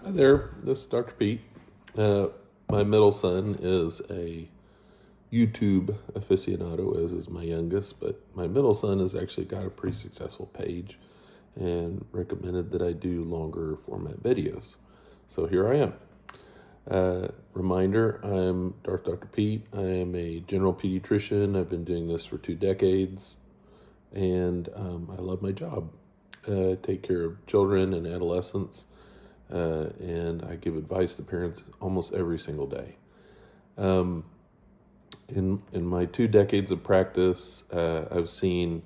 Hi there, this is Dr. Pete. My middle son is a YouTube aficionado, as is my youngest, but my middle son has actually got a pretty successful page and recommended that I do longer format videos. So here I am. Reminder, I'm Dr. Pete. I am a general pediatrician. I've been doing this for 2 decades, and I love my job. I take care of children and adolescents. And I give advice to parents almost every single day. In my 2 decades of practice, I've seen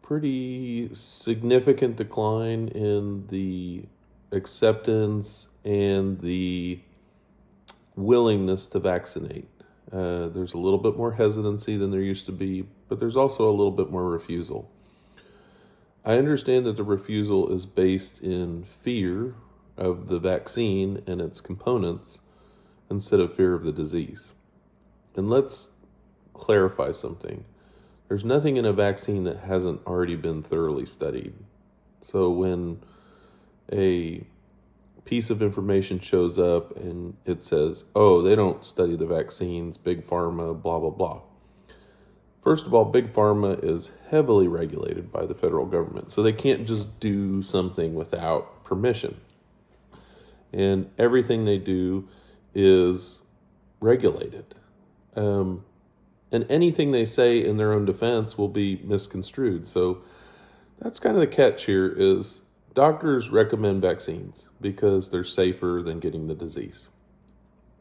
pretty significant decline in the acceptance and the willingness to vaccinate. There's a little bit more hesitancy than there used to be, but there's also a little bit more refusal. I understand that the refusal is based in fear of the vaccine and its components instead of fear of the disease. And let's clarify something. There's nothing in a vaccine that hasn't already been thoroughly studied. So when a piece of information shows up and it says, oh, they don't study the vaccines, big pharma, blah, blah, blah. First of all, big pharma is heavily regulated by the federal government, so they can't just do something without permission. And everything they do is regulated. And anything they say in their own defense will be misconstrued. So that's kind of the catch here is doctors recommend vaccines because they're safer than getting the disease.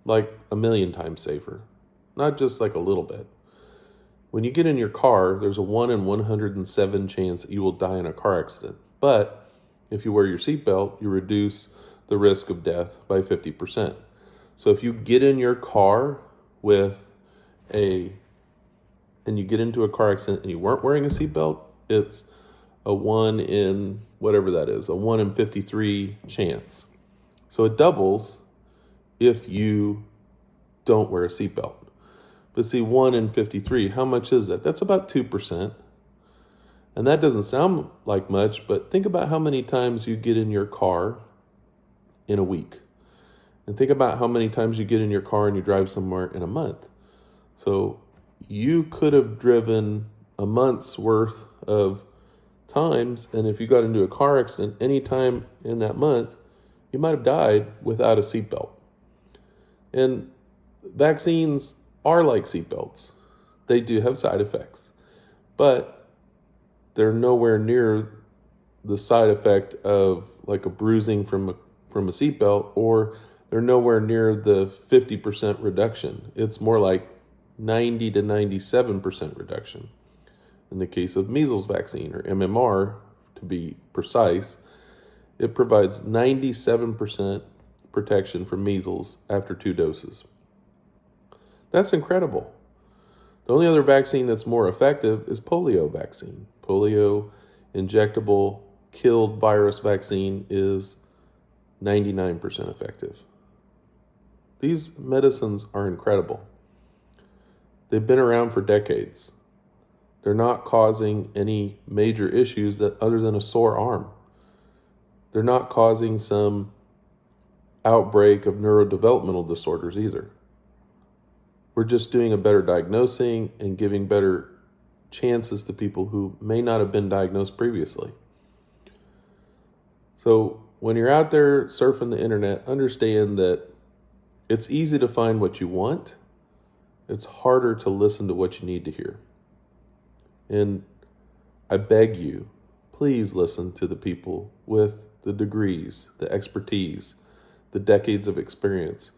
Like 1,000,000 times safer, not just like a little bit. When you get in your car, there's a 1 in 107 chance that you will die in a car accident. But if you wear your seatbelt, you reduce the risk of death by 50%. So if you get in your car and you get into a car accident and you weren't wearing a seatbelt, it's a 1 in whatever that is, a 1 in 53 chance. So it doubles if you don't wear a seatbelt. But see, 1 in 53, how much is that? That's about 2%. And that doesn't sound like much, but think about how many times you get in your car in a week. And think about how many times you get in your car and you drive somewhere in a month. So you could have driven a month's worth of times, and if you got into a car accident any time in that month, you might have died without a seatbelt. And vaccines are like seatbelts. They do have side effects, but they're nowhere near the side effect of like a bruising from a seatbelt, or they're nowhere near the 50% reduction. It's more like 90 to 97% reduction. In the case of measles vaccine, or MMR to be precise, it provides 97% protection from measles after 2 doses. That's incredible. The only other vaccine that's more effective is polio vaccine. Polio injectable killed virus vaccine is 99% effective. These medicines are incredible. They've been around for decades. They're not causing any major issues other than a sore arm. They're not causing some outbreak of neurodevelopmental disorders either. We're just doing a better diagnosing and giving better chances to people who may not have been diagnosed previously. So when you're out there surfing the internet, understand that it's easy to find what you want. It's harder to listen to what you need to hear. And I beg you, please listen to the people with the degrees, the expertise, the decades of experience,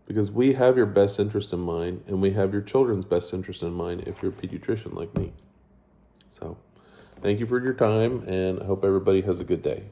because we have your best interest in mind, and we have your children's best interest in mind if you're a pediatrician like me. So thank you for your time, and I hope everybody has a good day.